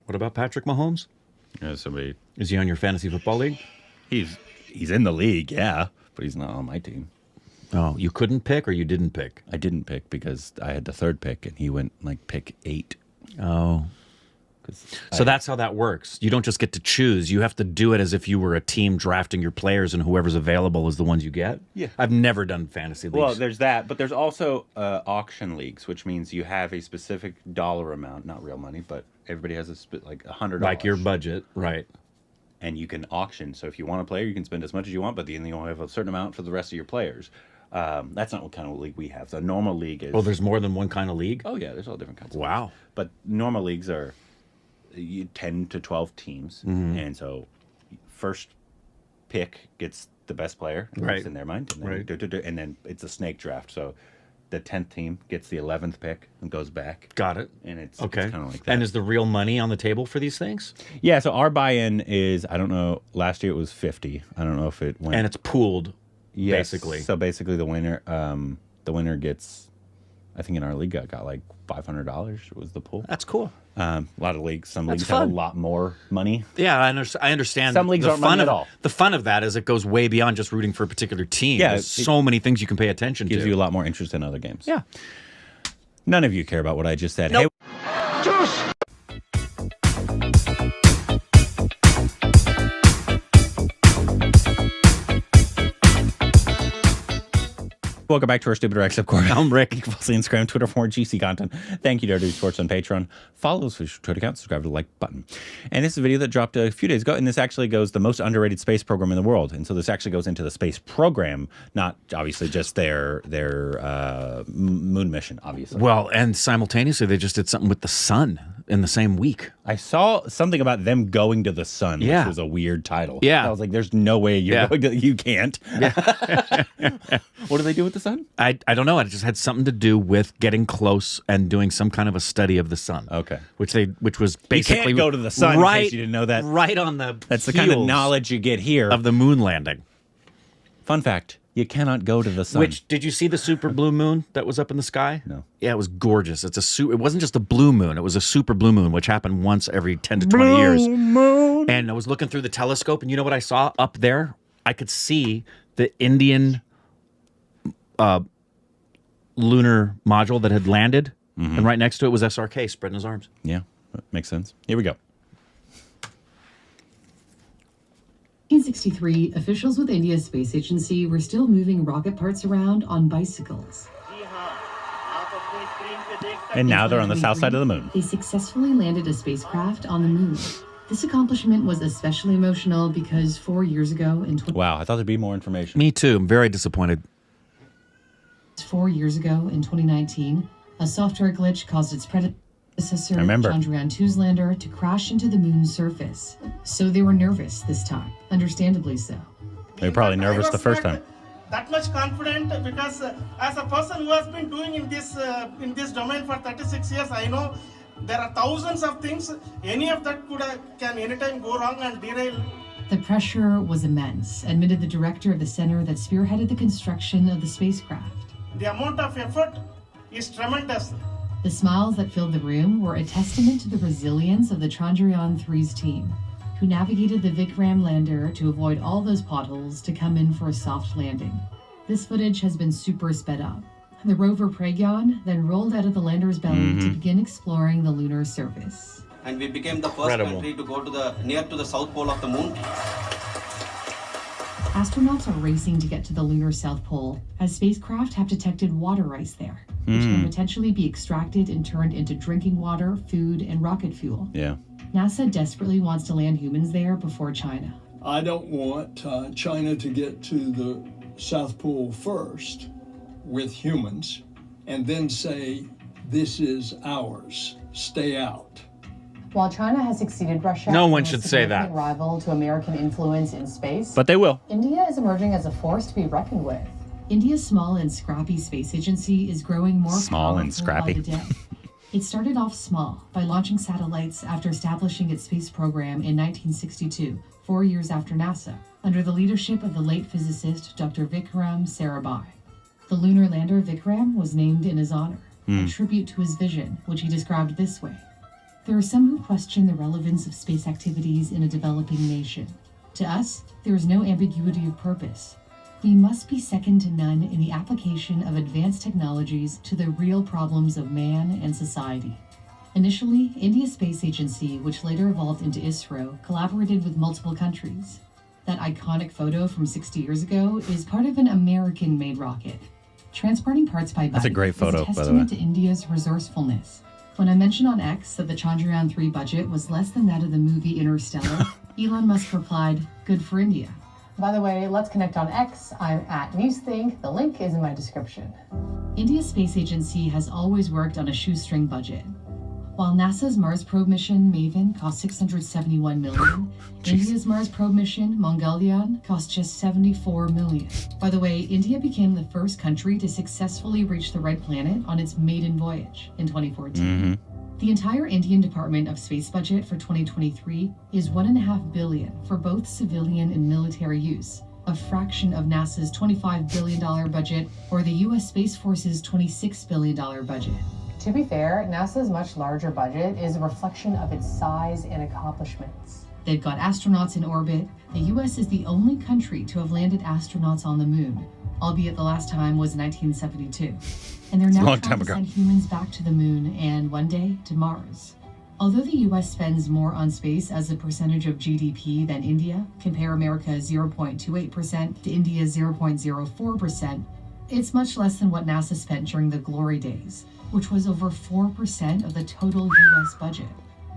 What about Patrick Mahomes? Somebody Is he on your fantasy football league? He's in the league, yeah, but he's not on my team. Oh, you couldn't pick or you didn't pick? I didn't pick because I had the third pick, and he went like pick 8. Oh. So that's how that works. You don't just get to choose. You have to do it as if you were a team drafting your players, and whoever's available is the ones you get. Yeah. I've never done fantasy leagues. Well, there's that, but there's also auction leagues, which means you have a specific dollar amount, not real money, but everybody has like $100. Like your budget, right. And you can auction. So if you want a player, you can spend as much as you want, but then you only have a certain amount for the rest of your players. That's not what kind of league we have. The normal league is... Oh, there's more than one kind of league? Oh, yeah, there's all different kinds of Wow. leagues. But normal leagues are 10 to 12 teams. Mm-hmm. And so first pick gets the best player right. in their mind. And then, right. And then it's a snake draft. So the 10th team gets the 11th pick and goes back. Got it. And it's okay. It's kind of like that. And is the real money on the table for these things? Yeah, so our buy-in is, I don't know, last year it was 50. I don't know if it went... And it's pooled, yes. basically. So basically the winner gets, I think in our league got like $500 was the pool. That's cool. A lot of leagues, some leagues fun. have a lot more money. Yeah, I understand. Some leagues aren't money at all. The fun of that is it goes way beyond just rooting for a particular team. Yeah, there's so many things you can pay attention to. Gives you a lot more interest in other games. Yeah. None of you care about what I just said. Nope. Hey, Juice! Welcome back to our Stupid Rex, of course. I'm Rick. You can follow us on Instagram, Twitter for more GC content. Thank you to our Sports on Patreon. Follow us with your Twitter account, subscribe to the like button. And this is a video that dropped a few days ago, and this actually goes the most underrated space program in the world. And so this actually goes into the space program, not obviously just their moon mission, obviously. Well, and simultaneously, they just did something with the sun in the same week. I saw something about them going to the sun, which was a weird title. Yeah. I was like, there's no way you're going to, you can't. Yeah. What do they do with the sun? I don't know. It just had something to do with getting close and doing some kind of a study of the sun. Okay. Which was basically... You can't go to the sun, right, in case you didn't know that. Right on the That's the kind of knowledge you get here. Of the moon landing. Fun fact, you cannot go to the sun. Which, did you see the super blue moon that was up in the sky? No. Yeah, it was gorgeous. It wasn't just a blue moon. It was a super blue moon, which happened once every 10 to 20 years. Moon. And I was looking through the telescope, and you know what I saw up there? I could see the Indian lunar module that had landed, and right next to it was SRK spreading his arms. Yeah, that makes sense. Here we go. 1963, officials with India's space agency were still moving rocket parts around on bicycles. And now they're on the south side of the moon. They successfully landed a spacecraft on the moon. This accomplishment was especially emotional because 4 years ago in... Wow, I thought there'd be more information. Me too. I'm very disappointed. 4 years ago in 2019, a software glitch caused its predecessor, Chandrayaan 2's lander, to crash into the moon's surface. So they were nervous this time, understandably so. They were probably nervous the first time. That much confident because as a person who has been doing in this domain for 36 years, I know there are thousands of things. Any of that can anytime go wrong and derail. The pressure was immense, admitted the director of the center that spearheaded the construction of the spacecraft. The amount of effort is tremendous. The smiles that filled the room were a testament to the resilience of the Chandrayaan 3's team, who navigated the Vikram lander to avoid all those potholes to come in for a soft landing. This footage has been super sped up. The rover Pragyan then rolled out of the lander's belly to begin exploring the lunar surface. And we became the first country to go to near to the south pole of the moon. Astronauts are racing to get to the lunar south pole as spacecraft have detected water ice there, which can potentially be extracted and turned into drinking water, food, and rocket fuel. Yeah. NASA desperately wants to land humans there before China. I don't want China to get to the South Pole first with humans and then say, this is ours, stay out. While China has succeeded Russia, no one should say that. Rival to American influence in space, but they will. India is emerging as a force to be reckoned with. India's small and scrappy space agency is growing more small and scrappy. By the day. It started off small by launching satellites after establishing its space program in 1962, 4 years after NASA, under the leadership of the late physicist Dr. Vikram Sarabhai. The lunar lander Vikram was named in his honor, a tribute to his vision, which he described this way. There are some who question the relevance of space activities in a developing nation. To us, there is no ambiguity of purpose. We must be second to none in the application of advanced technologies to the real problems of man and society. Initially, India's space agency, which later evolved into ISRO, collaborated with multiple countries. That iconic photo from 60 years ago is part of an American-made rocket. Transporting parts by bike a great photo, is a by the way. testament to India's resourcefulness. When I mentioned on X that the Chandrayaan-3 budget was less than that of the movie Interstellar, Elon Musk replied, "Good for India." By the way, let's connect on X. I'm at Newsthink. The link is in my description. India's space agency has always worked on a shoestring budget. While NASA's Mars probe mission MAVEN cost $671 million, India's Mars probe mission Mongolian cost just $74 million. By the way, India became the first country to successfully reach the red planet on its maiden voyage in 2014. The entire Indian Department of Space budget for 2023 is $1.5 billion for both civilian and military use, a fraction of NASA's $25 billion budget or the U.S. Space Force's $26 billion budget. To be fair, NASA's much larger budget is a reflection of its size and accomplishments. They've got astronauts in orbit. The U.S. is the only country to have landed astronauts on the moon, albeit the last time was 1972. And they're now trying to send humans back to the moon and one day to Mars. Although the U.S. spends more on space as a percentage of GDP than India, compare America's 0.28% to India's 0.04%, it's much less than what NASA spent during the glory days, which was over 4% of the total U.S. budget.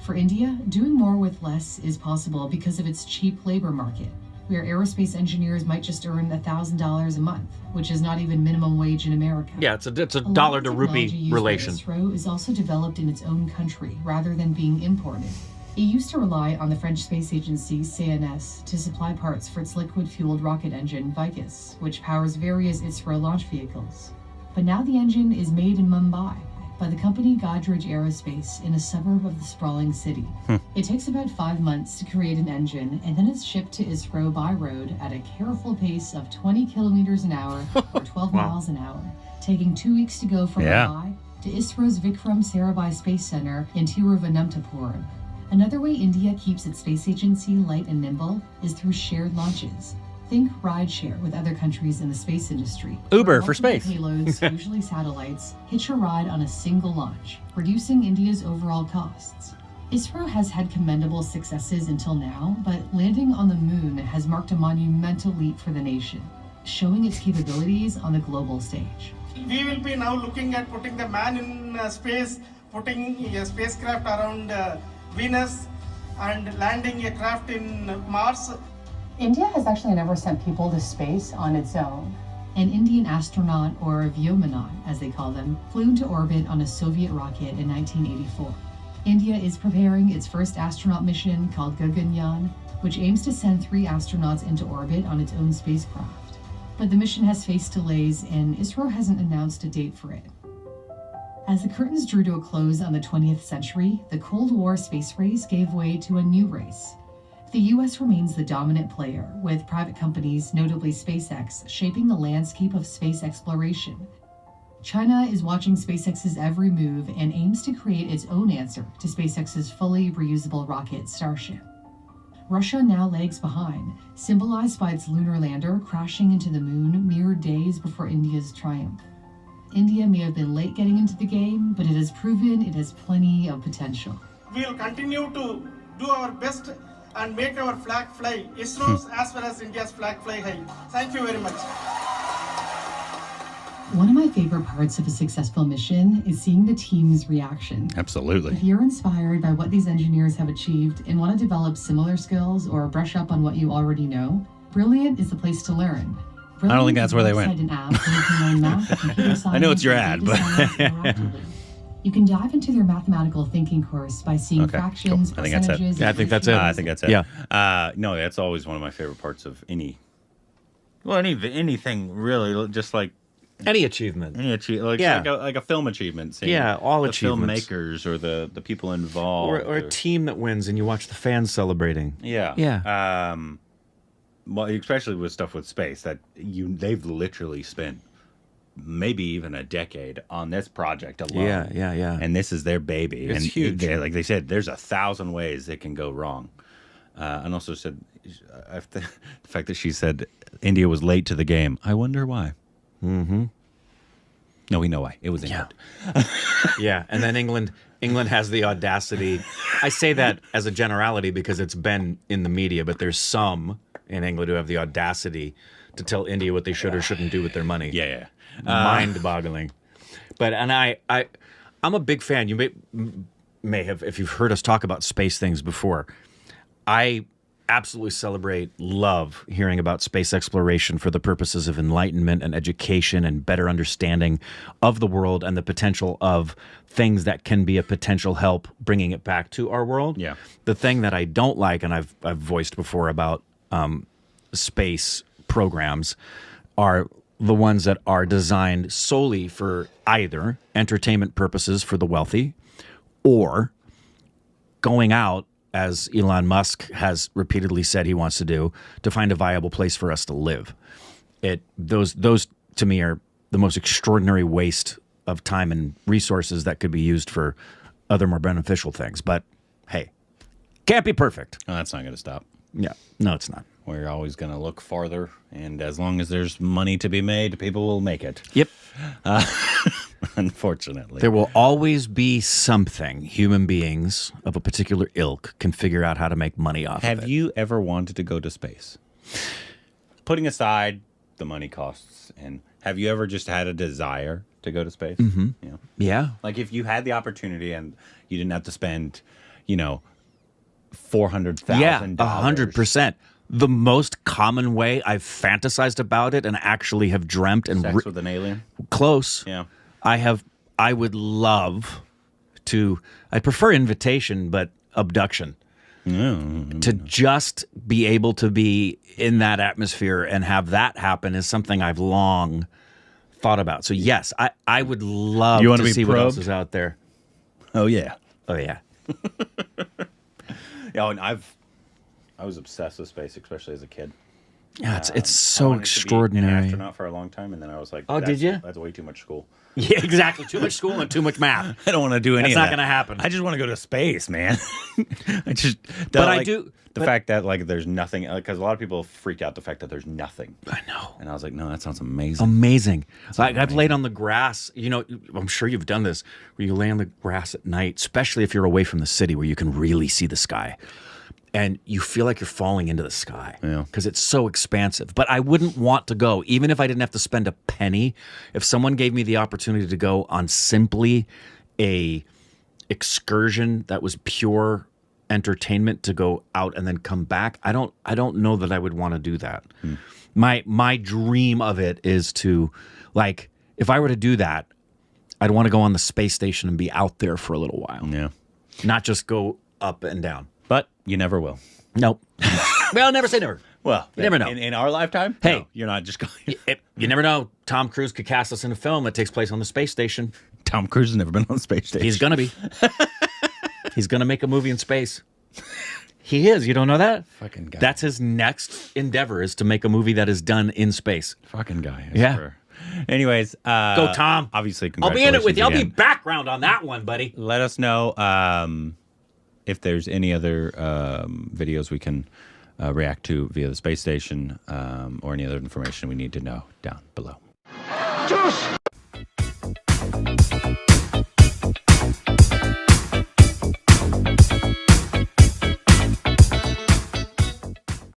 For India, doing more with less is possible because of its cheap labor market, where aerospace engineers might just earn $1,000 a month, which is not even minimum wage in America. Yeah, it's a dollar to rupee relation. ISRO is also developed in its own country rather than being imported. It used to rely on the French space agency CNS to supply parts for its liquid-fueled rocket engine Vicus, which powers various ISRO launch vehicles. But now the engine is made in Mumbai by the company Godrej Aerospace in a suburb of the sprawling city. It takes about 5 months to create an engine, and then it's shipped to ISRO by road at a careful pace of 20 kilometers an hour or 12 miles an hour, taking 2 weeks to go from Mumbai to ISRO's Vikram Sarabhai Space Center in Tiruvananthapuram. Another way India keeps its space agency light and nimble is through shared launches. Think rideshare with other countries in the space industry. Uber for space. Payloads, usually satellites, hitch a ride on a single launch, reducing India's overall costs. ISRO has had commendable successes until now, but landing on the moon has marked a monumental leap for the nation, showing its capabilities on the global stage. We will be now looking at putting the man in space, putting a spacecraft around Venus, and landing a craft in Mars. India has actually never sent people to space on its own. An Indian astronaut, or Vyomanaut as they call them, flew into orbit on a Soviet rocket in 1984. India is preparing its first astronaut mission called Gaganyaan, which aims to send 3 astronauts into orbit on its own spacecraft. But the mission has faced delays and ISRO hasn't announced a date for it. As the curtains drew to a close on the 20th century, the Cold War space race gave way to a new race. The U.S. remains the dominant player, with private companies, notably SpaceX, shaping the landscape of space exploration. China is watching SpaceX's every move and aims to create its own answer to SpaceX's fully reusable rocket Starship. Russia now lags behind, symbolized by its lunar lander crashing into the moon mere days before India's triumph. India may have been late getting into the game, but it has proven it has plenty of potential. We will continue to do our best and make our flag fly, ISRO's as well as India's flag fly high. Thank you very much. One of my favorite parts of a successful mission is seeing the team's reaction. Absolutely. If you're inspired by what these engineers have achieved and want to develop similar skills or brush up on what you already know, Brilliant is the place to learn. Brilliant I don't think that's where they went. An app where you can learn math, computer science, I know it's your and ad, but interactively. You can dive into their mathematical thinking course by seeing fractions, cool. I think that's it. percentages. Yeah, I think that's it. I think that's it. Yeah. No, that's always one of my favorite parts of anything really, just like Any achievement. like a film achievement. Seeing all the achievements. filmmakers or the people involved. Or a team that wins and you watch the fans celebrating. Yeah. Well, especially with stuff with space that they've literally spent maybe even a decade on this project alone. Yeah. And this is their baby. It's and huge. Like they said, there's 1,000 ways it can go wrong. And also said, the fact that she said India was late to the game. I wonder why. Mm-hmm. No, we know why. It was England. Yeah, and then England has the audacity. I say that as a generality because it's been in the media, but there's some in England who have the audacity to tell India what they should or shouldn't do with their money. Yeah. Mind-boggling. But I'm a big fan. You may have, if you've heard us talk about space things before. I absolutely love hearing about space exploration for the purposes of enlightenment and education and better understanding of the world and the potential of things that can be a potential help bringing it back to our world. Yeah. The thing that I don't like, and I've voiced before about space programs, are the ones that are designed solely for either entertainment purposes for the wealthy or going out, as Elon Musk has repeatedly said he wants to do, to find a viable place for us to live. Those to me are the most extraordinary waste of time and resources that could be used for other more beneficial things. But hey, can't be perfect. Oh, that's not going to stop. Yeah, no, it's not. We're always going to look farther, and as long as there's money to be made, people will make it. Yep. Unfortunately. There will always be something human beings of a particular ilk can figure out how to make money off of it. Have you ever wanted to go to space? Putting aside the money costs, and have you ever just had a desire to go to space? Mm-hmm. Yeah. Yeah. Like if you had the opportunity and you didn't have to spend, $400,000. Yeah, 100%. The most common way I've fantasized about it and actually have dreamt and Sex with an alien? Close. Yeah. I would love to, I prefer invitation, but abduction. To just be able to be in that atmosphere and have that happen is something I've long thought about. So yes, I would love to see what else is out there. Oh yeah. Oh yeah. Yeah, and I was obsessed with space, especially as a kid. Yeah, it's I so wanted extraordinary. to be an astronaut for a long time, and then I was like, "Oh, did you? That's way too much school." Yeah, exactly. Too much school and too much math. I don't want to do any of that. That's not going to happen. I just want to go to space, man. The fact that there's nothing, because a lot of people freak out the fact that there's nothing. I know. And I was like, no, that sounds amazing. Amazing. I've laid on the grass. I'm sure you've done this, where you lay on the grass at night, especially if you're away from the city where you can really see the sky. And you feel like you're falling into the sky because it's so expansive. But I wouldn't want to go, even if I didn't have to spend a penny. If someone gave me the opportunity to go on simply a excursion that was pure entertainment to go out and then come back, I don't know that I would want to do that. My dream of it is to, if I were to do that, I'd want to go on the space station and be out there for a little while. Yeah. Not just go up and down. But you never will. Nope. Well, never say never. Well, you never know. In our lifetime, hey, no, you're not just going. You never know. Tom Cruise could cast us in a film that takes place on the space station. Tom Cruise has never been on the space station. He's gonna be. He's gonna make a movie in space. He is. You don't know that? Fucking guy. That's his next endeavor, is to make a movie that is done in space. Fucking guy. Yeah. Anyways, go Tom. Obviously, I'll be in it with you. Again. I'll be background on that one, buddy. Let us know if there's any other videos we can react to via the space station or any other information we need to know down below.